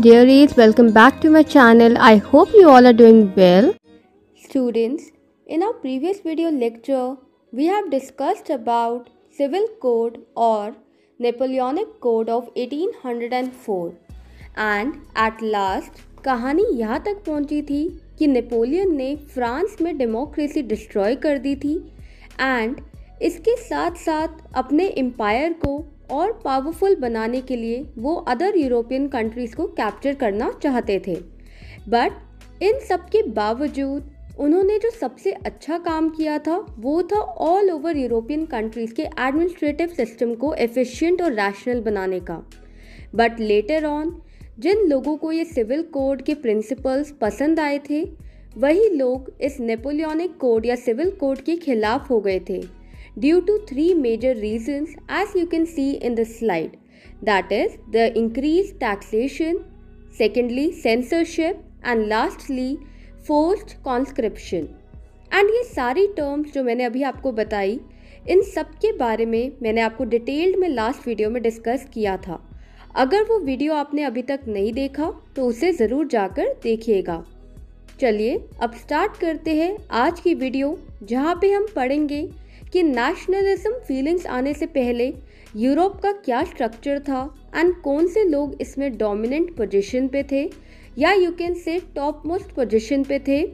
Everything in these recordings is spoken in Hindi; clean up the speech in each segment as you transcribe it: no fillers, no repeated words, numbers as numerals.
dearies, welcome back to my channel. I hope you all are doing well. Students, in our previous video lecture, we have discussed about Civil Code or Napoleonic Code of 1804 and at last कहानी यहाँ तक पहुँची थी कि नेपोलियन ने फ्रांस में डेमोक्रेसी डिस्ट्रॉय कर दी थी एंड इसके साथ साथ अपने एम्पायर को और पावरफुल बनाने के लिए वो अदर यूरोपियन कंट्रीज़ को कैप्चर करना चाहते थे। बट इन सब के बावजूद उन्होंने जो सबसे अच्छा काम किया था वो था ऑल ओवर यूरोपियन कंट्रीज़ के एडमिनिस्ट्रेटिव सिस्टम को एफिशिएंट और रैशनल बनाने का। बट लेटर ऑन जिन लोगों को ये सिविल कोड के प्रिंसिपल्स पसंद आए थे वही लोग इस नेपोलियनिक कोड या सिविल कोड के खिलाफ हो गए थे due to three major reasons as you can see in the slide, that is the increased taxation, secondly censorship and lastly forced conscription। and ये सारी terms जो मैंने अभी आपको बताई इन सब के बारे में मैंने आपको डिटेल्ड में लास्ट वीडियो में डिस्कस किया था। अगर वो वीडियो आपने अभी तक नहीं देखा तो उसे ज़रूर जाकर देखिएगा। चलिए अब स्टार्ट करते हैं आज की वीडियो जहाँ पे हम पढ़ेंगे कि नेशनलिज्म फीलिंग्स आने से पहले यूरोप का क्या स्ट्रक्चर था एंड कौन से लोग इसमें डोमिनेंट पोजीशन पे थे या you can say top most position पे थे।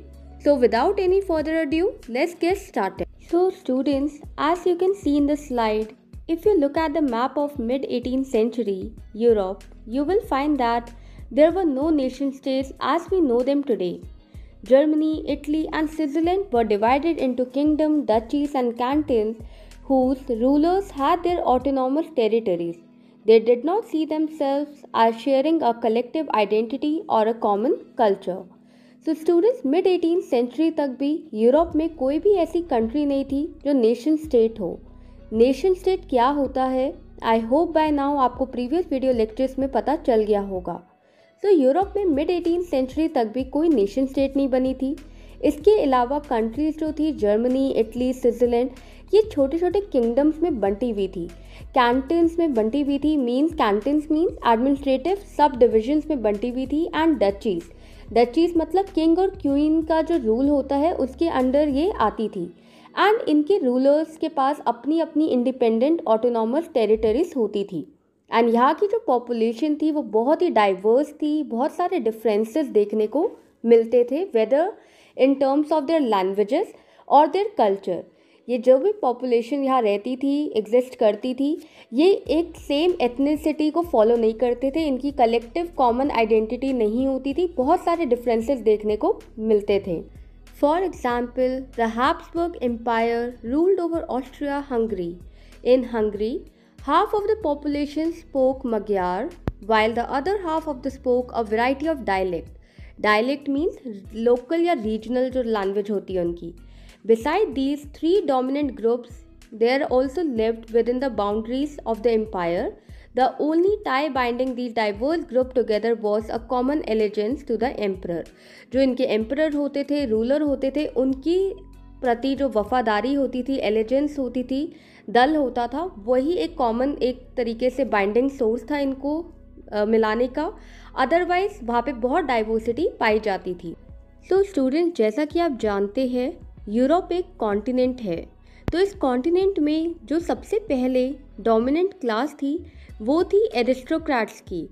So without any further adieu let's get started. So students, as you can see in the slide, if you look at the map of mid-18th century Europe, you will find that there were no nation states as we know them today. Germany, Italy and Switzerland were divided into kingdoms, duchies and cantons whose rulers had their autonomous territories. They did not see themselves as sharing a collective identity or a common culture. So students, mid-18th century तक भी यूरोप में कोई भी ऐसी कंट्री नहीं थी जो नेशन स्टेट हो। नेशन स्टेट क्या होता है आई होप बाय नाउ आपको प्रीवियस वीडियो लेक्चर्स में पता चल गया होगा। तो यूरोप में मिड 18th सेंचुरी तक भी कोई नेशन स्टेट नहीं बनी थी। इसके अलावा कंट्रीज जो थी जर्मनी, इटली, स्विट्ज़रलैंड, ये छोटे छोटे किंगडम्स में बंटी हुई थी, कैंटन्स में बंटी हुई थी। कैंटन्स मीन्स एडमिनिस्ट्रेटिव सब डिविजन्स में बंटी हुई थी। एंड डचीज मतलब किंग और क्वीन का जो रूल होता है उसके अंडर ये आती थी। एंड इनके रूलर्स के पास अपनी अपनी इंडिपेंडेंट ऑटोनॉमस टेरिटरीज होती थी। एंड यहाँ की जो पॉपुलेशन थी वो बहुत ही डाइवर्स थी, बहुत सारे डिफरेंसेस देखने को मिलते थे whether in terms of their languages और देयर कल्चर। ये जो भी पॉपुलेशन यहाँ रहती थी, एग्जिस्ट करती थी, ये एक सेम एथनिसिटी को फॉलो नहीं करते थे, इनकी कलेक्टिव कॉमन आइडेंटिटी नहीं होती थी, बहुत सारे डिफरेंसेस देखने को मिलते थे। For example, the Habsburg empire ruled over Austria Hungary. In Hungary half of the population spoke Magyar, while the other half of the spoke a variety of dialect. Dialect means local या regional जो language होती है उनकी। Beside these three dominant groups, there also lived within the boundaries of the empire. The only tie binding these diverse group together was a common allegiance to the emperor. जो इनके emperor होते थे, ruler होते थे, उनकी प्रति जो वफादारी होती थी, एलिजेंस होती थी, दल होता था, वही एक कॉमन एक तरीके से बाइंडिंग सोर्स था इनको मिलाने का। अदरवाइज वहाँ पे बहुत डाइवर्सिटी पाई जाती थी। तो स्टूडेंट, जैसा कि आप जानते हैं यूरोप एक कॉन्टिनेंट है। तो इस कॉन्टिनेंट में जो सबसे पहले डोमिनेंट क्लास थी वो थी एरिस्टोक्रेट्स की।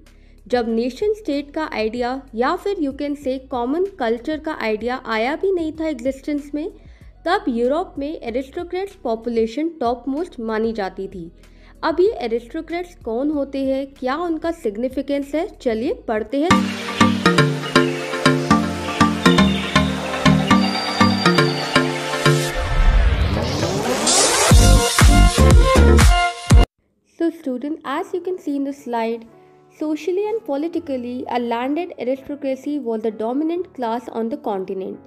जब नेशन स्टेट का आइडिया या फिर यू कैन से कॉमन कल्चर का आइडिया आया भी नहीं था एग्जिस्टेंस में, तब यूरोप में एरिस्टोक्रेट्स पॉपुलेशन टॉप मोस्ट मानी जाती थी। अब ये एरिस्टोक्रेट्स कौन होते हैं, क्या उनका सिग्निफिकेंस है, चलिए पढ़ते हैं। So student, as you can see in the slide, socially and politically a landed aristocracy was the dominant class on the continent.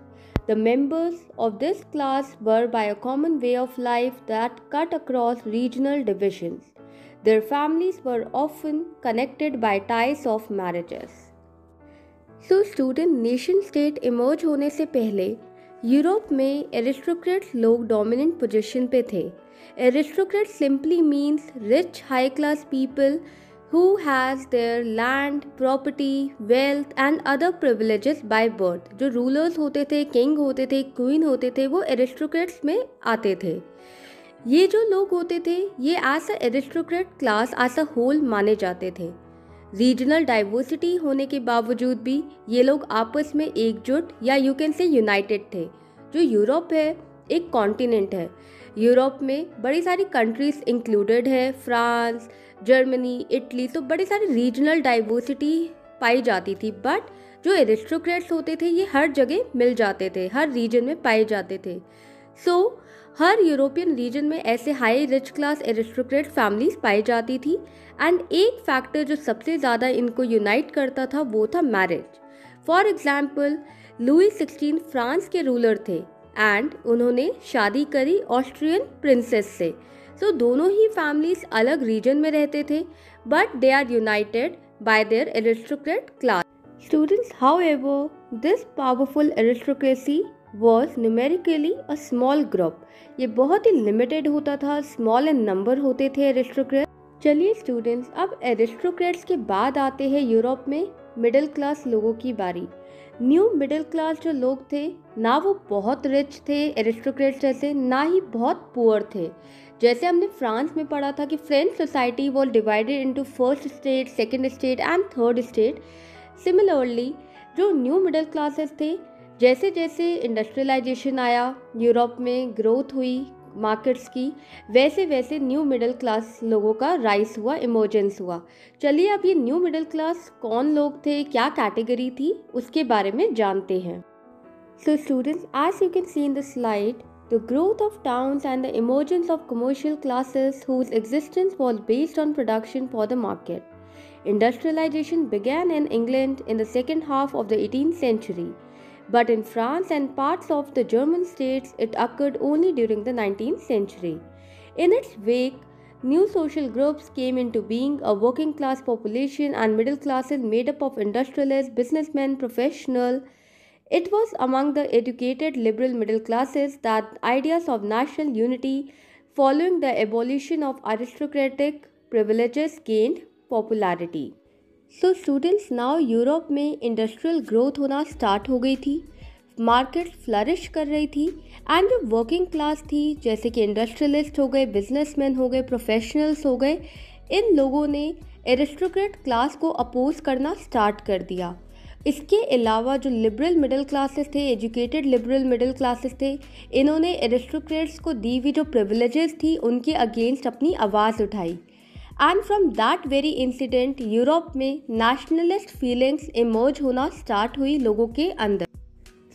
The members of this class were by a common way of life that cut across regional divisions. Their families were often connected by ties of marriages. So student, nation state emerge होने से पहले यूरोप में एरिस्टोक्रेट्स लोग डोमिनेंट पोजीशन पे थे। Aristocrat simply means rich high class people who has their land, property, wealth and other privileges by birth. जो रूलर्स होते थे, किंग होते थे, क्वीन होते थे, वो एरिस्टोक्रेट्स में आते थे. ये जो लोग होते थे ये as a aristocrat class as a whole माने जाते थे. रीजनल डाइवर्सिटी होने के बावजूद भी ये लोग आपस में एकजुट या यू कैन से यूनाइटेड थे. जो यूरोप है एक कॉन्टिनेंट है. यूरोप में बड़ी सारी कंट्रीज इंक्लूडेड है, फ्रांस, जर्मनी, इटली. तो बड़ी सारी रीजनल डाइवर्सिटी पाई जाती थी. बट जो एरिस्टोक्रेट्स होते थे ये हर जगह मिल जाते थे, हर रीजन में पाए जाते थे. सो हर यूरोपियन रीजन में ऐसे high rich class aristocrat families पाई जाती थी. एंड एक फैक्टर जो सबसे ज़्यादा इनको यूनाइट करता था वो था marriage. For example Louis 16 France के रूलर थे एंड उन्होंने शादी करी ऑस्ट्रियन प्रिंसेस से. सो दोनों ही फैमिलीज अलग रीजन में रहते थे but they are united by their aristocrat class. Students, however, this powerful aristocracy was numerically a small group. ये बहुत ही लिमिटेड होता था, स्मॉल इन नंबर होते थे एरिस्टोक्रेट. चलिए स्टूडेंट्स, अब एरिस्टोक्रेट्स के बाद आते हैं यूरोप में मिडिल क्लास लोगों की बारी. न्यू मिडिल क्लास जो लोग थे ना वो बहुत रिच थे एरिस्टोक्रेट्स जैसे, ना ही बहुत पुअर थे. जैसे हमने फ्रांस में पढ़ा था कि French society was divided into first state, second state and third state. Similarly जो न्यू मिडिल क्लासेस थे, जैसे जैसे इंडस्ट्रियलाइजेशन आया, यूरोप में ग्रोथ हुई मार्केट्स की, वैसे वैसे न्यू मिडिल क्लास लोगों का राइज हुआ, इमर्जेंस हुआ. चलिए अब ये न्यू मिडिल क्लास कौन लोग थे, क्या कैटेगरी थी, उसके बारे में जानते हैं. So students, as you can see in the slide, the growth of towns and the emergence of commercial classes whose existence was based on production for the market. Industrialization began in England in the second half of the 18th century. But in France and parts of the German states, it occurred only during the 19th century. In its wake, new social groups came into being, a working class population and middle classes made up of industrialists, businessmen, professionals. It was among the educated liberal middle classes that ideas of national unity following the abolition of aristocratic privileges gained popularity. So students, now Europe में इंडस्ट्रियल ग्रोथ होना स्टार्ट हो गई थी, मार्केट फ्लरिश कर रही थी एंड जो वर्किंग क्लास थी जैसे कि इंडस्ट्रियलिस्ट हो गए, बिजनेसमैन हो गए, प्रोफेशनल्स हो गए, इन लोगों ने एरिस्टोक्रेट क्लास को अपोज करना स्टार्ट कर दिया. इसके अलावा जो लिबरल मिडिल क्लासेस थे, एजुकेटेड लिबरल मिडिल क्लासेस थे, इन्होंने एरिस्टोक्रेट्स को दी हुई जो प्रिविलेजेस थी उनके अगेंस्ट अपनी आवाज़ उठाई. And from that very incident Europe में नेशनलिस्ट फीलिंग्स इमर्ज होना स्टार्ट हुई लोगों के अंदर.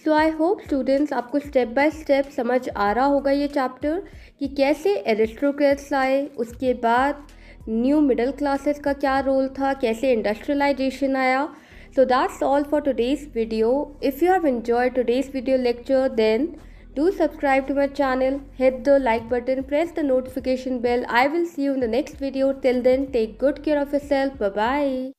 सो आई होप स्टूडेंट्स आपको स्टेप बाय स्टेप समझ आ रहा होगा ये चैप्टर कि कैसे एरिस्टोक्रेट्स आए, उसके बाद न्यू मिडिल क्लासेस का क्या रोल था, कैसे इंडस्ट्रियलाइजेशन आया. So that's all for today's video. If you have enjoyed today's video lecture then do subscribe to my channel, hit the like button, press the notification bell. I will see you in the next video. Till then, take good care of yourself. Bye bye.